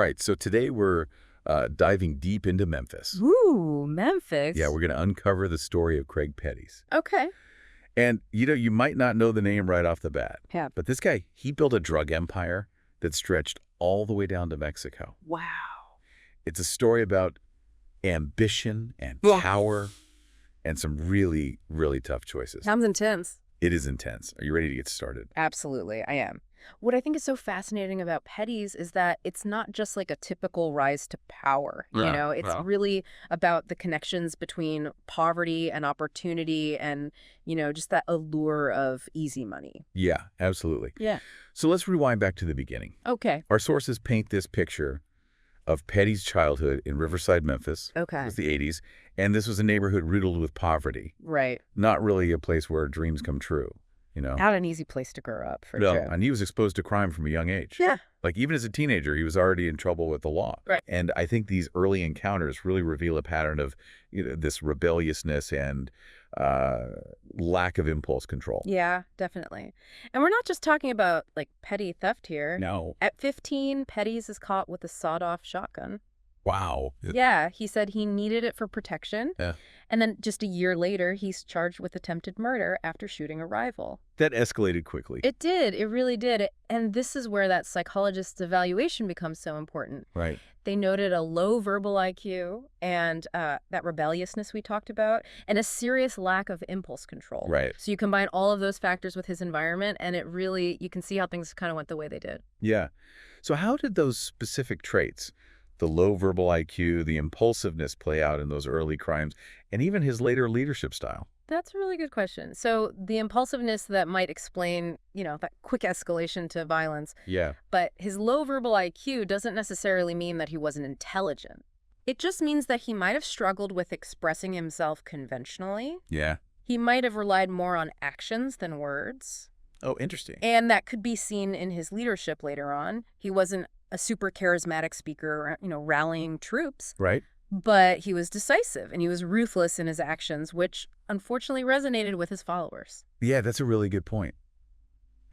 right, so today we're diving deep into Memphis. Ooh, Memphis. Yeah, we're going to uncover the story of Craig Petties. Okay. And, you might not know the name right off the bat. Yeah. But this guy, he built a drug empire that stretched all the way down to Mexico. Wow. It's a story about ambition and power and some really, really tough choices. Sounds intense. It is intense. Are you ready to get started? Absolutely, I am. What I think is so fascinating about Petties is that it's not just like a typical rise to power. It's really about the connections between poverty and opportunity and, just that allure of easy money. Yeah, absolutely. Yeah. So let's rewind back to the beginning. Okay. Our sources paint this picture of Petties' childhood in Riverside, Memphis. Okay. It was the 80s. And this was a neighborhood riddled with poverty. Right. Not really a place where dreams come true, Not an easy place to grow up, for sure. And he was exposed to crime from a young age. Yeah. Like, even as a teenager, he was already in trouble with the law. Right. And I think these early encounters really reveal a pattern of this rebelliousness and lack of impulse control. Yeah, definitely. And we're not just talking about, like, petty theft here. No. At 15, Petties is caught with a sawed-off shotgun. Wow. Yeah, he said he needed it for protection. Yeah. And then just a year later, he's charged with attempted murder after shooting a rival. That escalated quickly. It did. It really did. And this is where that psychologist's evaluation becomes so important. Right. They noted a low verbal IQ and that rebelliousness we talked about and a serious lack of impulse control. Right. So you combine all of those factors with his environment and it really, you can see how things kind of went the way they did. Yeah. So how did those specific traits, the low verbal IQ, the impulsiveness, play out in those early crimes, and even his later leadership style? That's a really good question. So the impulsiveness that might explain, that quick escalation to violence. Yeah. But his low verbal IQ doesn't necessarily mean that he wasn't intelligent. It just means that he might have struggled with expressing himself conventionally. Yeah. He might have relied more on actions than words. Oh, interesting. And that could be seen in his leadership later on. He wasn't a super charismatic speaker, rallying troops. Right. But he was decisive and he was ruthless in his actions, which unfortunately resonated with his followers. Yeah, that's a really good point.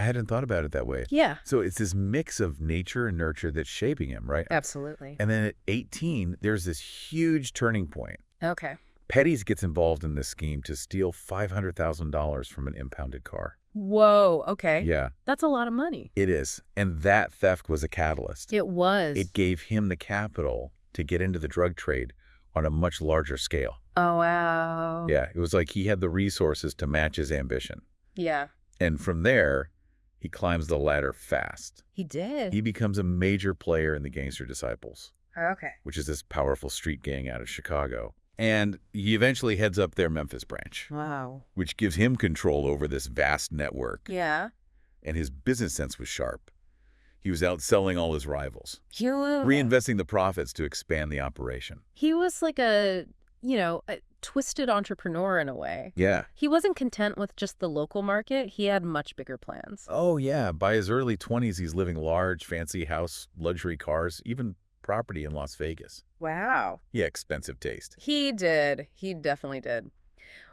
I hadn't thought about it that way. Yeah. So it's this mix of nature and nurture that's shaping him, right? Absolutely. And then at 18, there's this huge turning point. Okay. Petties gets involved in this scheme to steal $500,000 from an impounded car. Whoa, okay. Yeah. That's a lot of money. It is. And that theft was a catalyst. It was. It gave him the capital to get into the drug trade on a much larger scale. Oh, wow. Yeah, it was like he had the resources to match his ambition. Yeah. And from there, he climbs the ladder fast. He did. He becomes a major player in the Gangster Disciples, Okay. which is this powerful street gang out of Chicago. And he eventually heads up their Memphis branch, Wow. which gives him control over this vast network. Yeah. And his business sense was sharp. He was outselling all his rivals, He was, reinvesting the profits to expand the operation. he was like a twisted entrepreneur in a way. Yeah. He wasn't content with just the local market. He had much bigger plans. Oh, yeah. By his early 20s, he's living large, fancy house, luxury cars, even property in Las Vegas. Wow. Yeah, expensive taste. He did. He definitely did.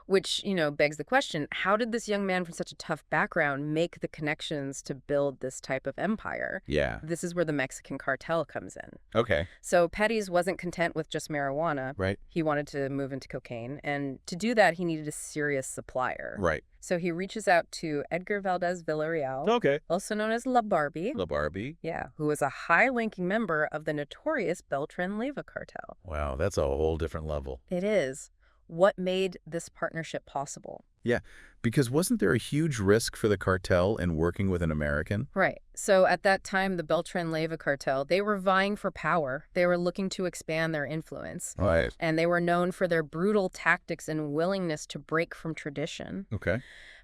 Which, begs the question, how did this young man from such a tough background make the connections to build this type of empire? Yeah. This is where the Mexican cartel comes in. Okay. So Petties wasn't content with just marijuana. Right. He wanted to move into cocaine. And to do that, he needed a serious supplier. Right. So he reaches out to Edgar Valdez Villarreal, Okay. also known as La Barbie. La Barbie. Yeah, who was a high-ranking member of the notorious Beltran-Leyva cartel. Wow, that's a whole different level. It is. What made this partnership possible? Yeah, because wasn't there a huge risk for the cartel in working with an American? Right. So at that time, the Beltran-Leyva cartel, they were vying for power. They were looking to expand their influence. Right. And they were known for their brutal tactics and willingness to break from tradition. Okay.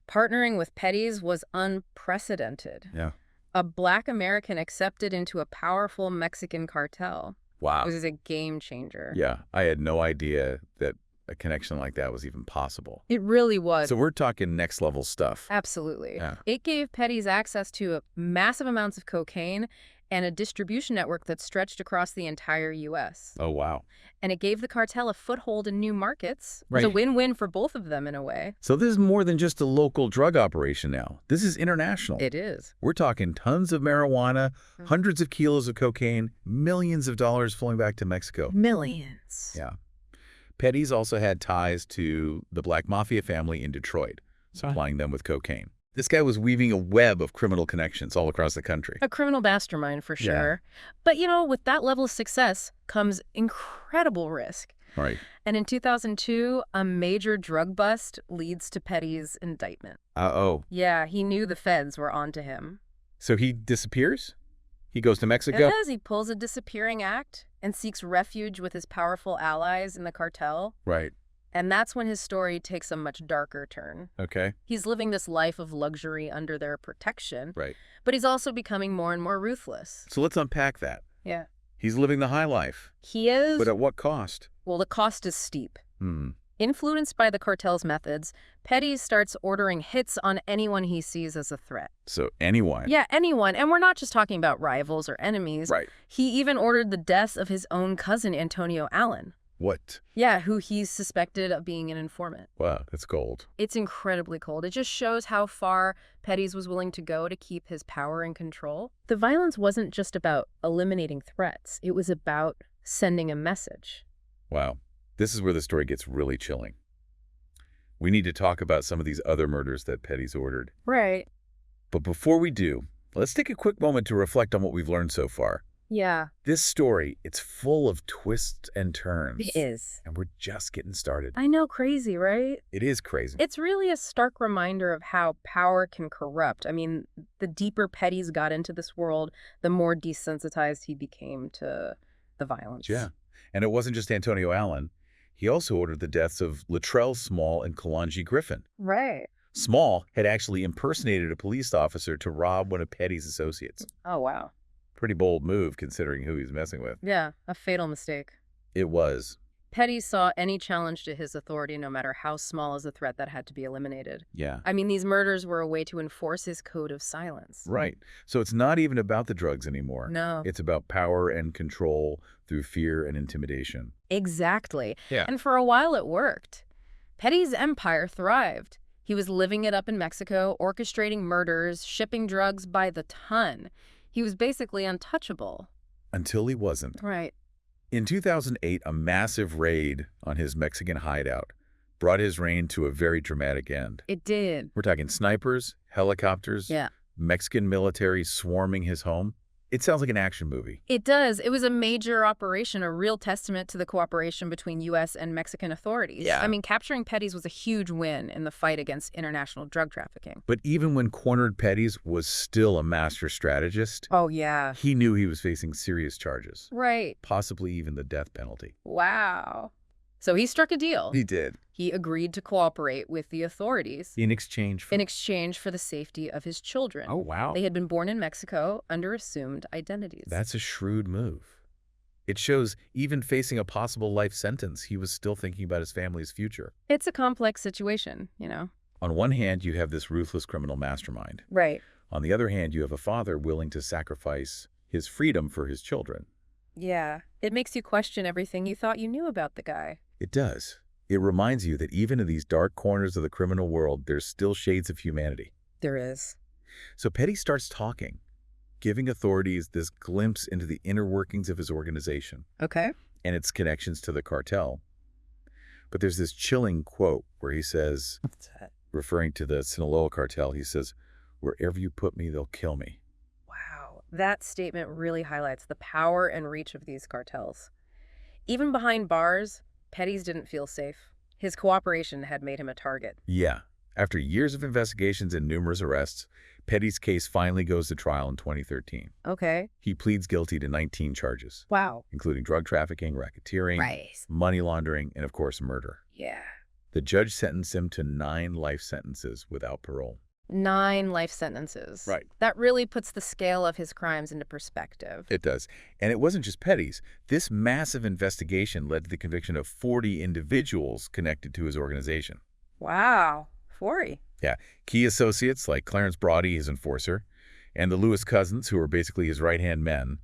Partnering with Petties was unprecedented. Yeah. A Black American accepted into a powerful Mexican cartel. Wow. It was a game changer. Yeah, I had no idea that a connection like that was even possible. It really was. So we're talking next level stuff. Absolutely. Yeah. It gave Petties access to massive amounts of cocaine and a distribution network that stretched across the entire U.S. Oh, wow. And it gave the cartel a foothold in new markets. It was Right. a win-win for both of them in a way. So this is more than just a local drug operation now. This is international. It is. We're talking tons of marijuana, hundreds of kilos of cocaine, millions of dollars flowing back to Mexico. Millions. Yeah. Petties also had ties to the Black Mafia family in Detroit, supplying them with cocaine. This guy was weaving a web of criminal connections all across the country. A criminal mastermind for sure. But, with that level of success comes incredible risk. Right. And in 2002, a major drug bust leads to Petties' indictment. Uh-oh. Yeah, he knew the feds were onto him. So he disappears? He goes to Mexico? It is. He pulls a disappearing act and seeks refuge with his powerful allies in the cartel. Right. And that's when his story takes a much darker turn. Okay. He's living this life of luxury under their protection. Right. But he's also becoming more and more ruthless. So let's unpack that. Yeah. He's living the high life. He is. But at what cost? Well, the cost is steep. Hmm. Influenced by the cartel's methods, Petties starts ordering hits on anyone he sees as a threat. So anyone? Yeah, anyone. And we're not just talking about rivals or enemies. Right. He even ordered the death of his own cousin, Antonio Allen. What? Yeah, who he's suspected of being an informant. Wow, that's gold. It's incredibly cold. It just shows how far Petties was willing to go to keep his power and control. The violence wasn't just about eliminating threats. It was about sending a message. Wow. This is where the story gets really chilling. We need to talk about some of these other murders that Petties ordered. Right. But before we do, let's take a quick moment to reflect on what we've learned so far. Yeah. This story, it's full of twists and turns. It is. And we're just getting started. I know, crazy, right? It is crazy. It's really a stark reminder of how power can corrupt. I mean, the deeper Petties got into this world, the more desensitized he became to the violence. Yeah. And it wasn't just Antonio Allen. He also ordered the deaths of Latrell Small and Kalonji Griffin. Right. Small had actually impersonated a police officer to rob one of Petty's associates. Oh, wow. Pretty bold move considering who he was messing with. Yeah, a fatal mistake. It was. Petties saw any challenge to his authority, no matter how small as a threat, that had to be eliminated. Yeah. I mean, these murders were a way to enforce his code of silence. Right. So it's not even about the drugs anymore. No. It's about power and control through fear and intimidation. Exactly. Yeah. And for a while it worked. Petties' empire thrived. He was living it up in Mexico, orchestrating murders, shipping drugs by the ton. He was basically untouchable. Until he wasn't. Right. In 2008, a massive raid on his Mexican hideout brought his reign to a very dramatic end. It did. We're talking snipers, helicopters, Yeah. Mexican military swarming his home. It sounds like an action movie. It does. It was a major operation, a real testament to the cooperation between U.S. and Mexican authorities. Yeah. I mean, capturing Petties was a huge win in the fight against international drug trafficking. But even when cornered, Petties was still a master strategist. Oh, yeah. He knew he was facing serious charges, Right. possibly even the death penalty. Wow. So he struck a deal. He did. He agreed to cooperate with the authorities In exchange for... the safety of his children. Oh, wow. They had been born in Mexico under assumed identities. That's a shrewd move. It shows even facing a possible life sentence, he was still thinking about his family's future. It's a complex situation, you know. On one hand, you have this ruthless criminal mastermind. Right. On the other hand, you have a father willing to sacrifice his freedom for his children. Yeah. It makes you question everything you thought you knew about the guy. It does. It reminds you that even in these dark corners of the criminal world, there's still shades of humanity. There is. So Petty starts talking, giving authorities this glimpse into the inner workings of his organization Okay. and its connections to the cartel. But there's this chilling quote where he says, What's that? referring to the Sinaloa Cartel, he says, "Wherever you put me, they'll kill me." Wow. That statement really highlights the power and reach of these cartels. Even behind bars, Petties didn't feel safe. His cooperation had made him a target. Yeah. After years of investigations and numerous arrests, Petty's case finally goes to trial in 2013. Okay. He pleads guilty to 19 charges, Wow. including drug trafficking, racketeering, Right. money laundering, and of course, murder. Yeah. The judge sentenced him to 9 life sentences without parole. 9 life sentences. Right. That really puts the scale of his crimes into perspective. It does. And it wasn't just Petty's. This massive investigation led to the conviction of 40 individuals connected to his organization. Wow. 40. Yeah. Key associates like Clarence Brody, his enforcer, And the Lewis cousins, who were basically his right-hand men,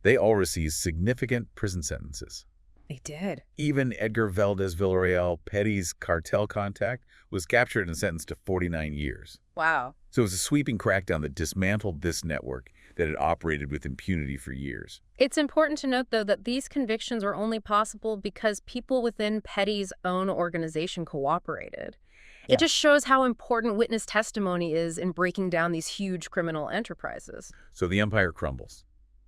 they all received significant prison sentences. They did. Even Edgar Valdez Villarreal, Petties' cartel contact, was captured and sentenced to 49 years. Wow. So it was a sweeping crackdown that dismantled this network that had operated with impunity for years. It's important to note, though, that these convictions were only possible because people within Petties' own organization cooperated. It just shows how important witness testimony is in breaking down these huge criminal enterprises. So the empire crumbles.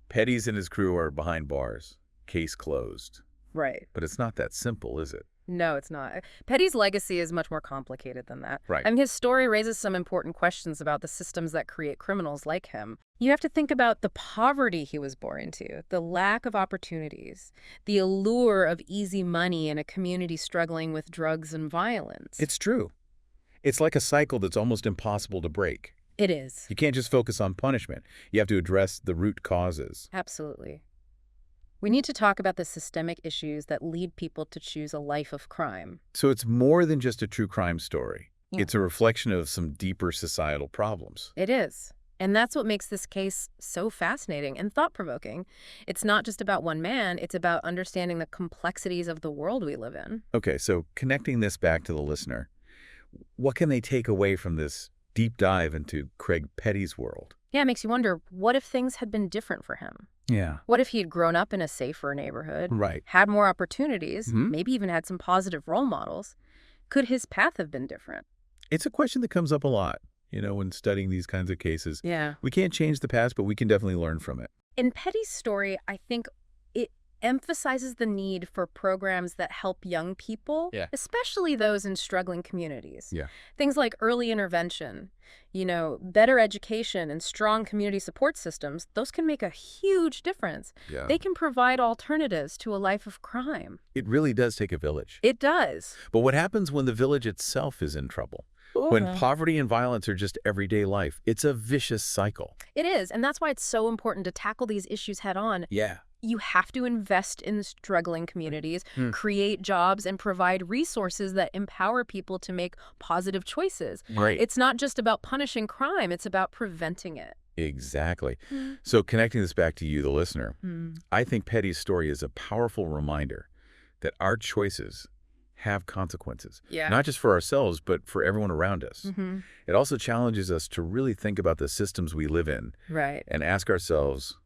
Petties and his crew are behind bars. Case closed. Right. But it's not that simple, is it? No, it's not. Petties' legacy is much more complicated than that. Right. I mean, his story raises some important questions about the systems that create criminals like him. You have to think about the poverty he was born into, the lack of opportunities, the allure of easy money in a community struggling with drugs and violence. It's true. It's like a cycle that's almost impossible to break. It is. You can't just focus on punishment. You have to address the root causes. Absolutely. We need to talk about the systemic issues that lead people to choose a life of crime. So it's more than just a true crime story. Yeah. It's a reflection of some deeper societal problems. It is. And that's what makes this case so fascinating and thought-provoking. It's not just about one man, it's about understanding the complexities of the world we live in. Okay, so connecting this back to the listener, what can they take away from this deep dive into Craig Petties' world? Yeah, it makes you wonder, what if things had been different for him? Yeah. What if he had grown up in a safer neighborhood, Right. had more opportunities, maybe even had some positive role models? Could his path have been different? It's a question that comes up a lot, when studying these kinds of cases. Yeah. We can't change the past, but we can definitely learn from it. In Petty's story, I think it emphasizes the need for programs that help young people, especially those in struggling communities. Yeah. Things like early intervention, better education and strong community support systems, those can make a huge difference. Yeah. They can provide alternatives to a life of crime. It really does take a village. It does. But what happens when the village itself is in trouble? When poverty and violence are just everyday life, it's a vicious cycle. It is, and that's why it's so important to tackle these issues head on. Yeah. You have to invest in struggling communities, create jobs, and provide resources that empower people to make positive choices. Right. It's not just about punishing crime, it's about preventing it. Exactly. So connecting this back to you, the listener, I think Petty's story is a powerful reminder that our choices have consequences, not just for ourselves, but for everyone around us. It also challenges us to really think about the systems we live in and ask ourselves,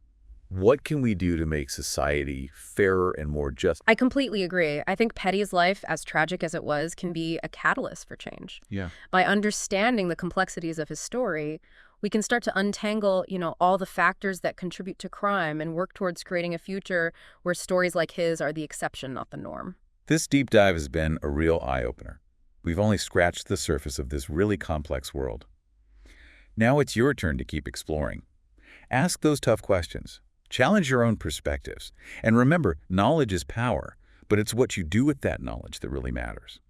what can we do to make society fairer and more just? I completely agree. I think Petty's life, as tragic as it was, can be a catalyst for change. Yeah. By understanding the complexities of his story, we can start to untangle, all the factors that contribute to crime and work towards creating a future where stories like his are the exception, not the norm. This deep dive has been a real eye-opener. We've only scratched the surface of this really complex world. Now it's your turn to keep exploring. Ask those tough questions. Challenge your own perspectives. And remember, knowledge is power, but it's what you do with that knowledge that really matters.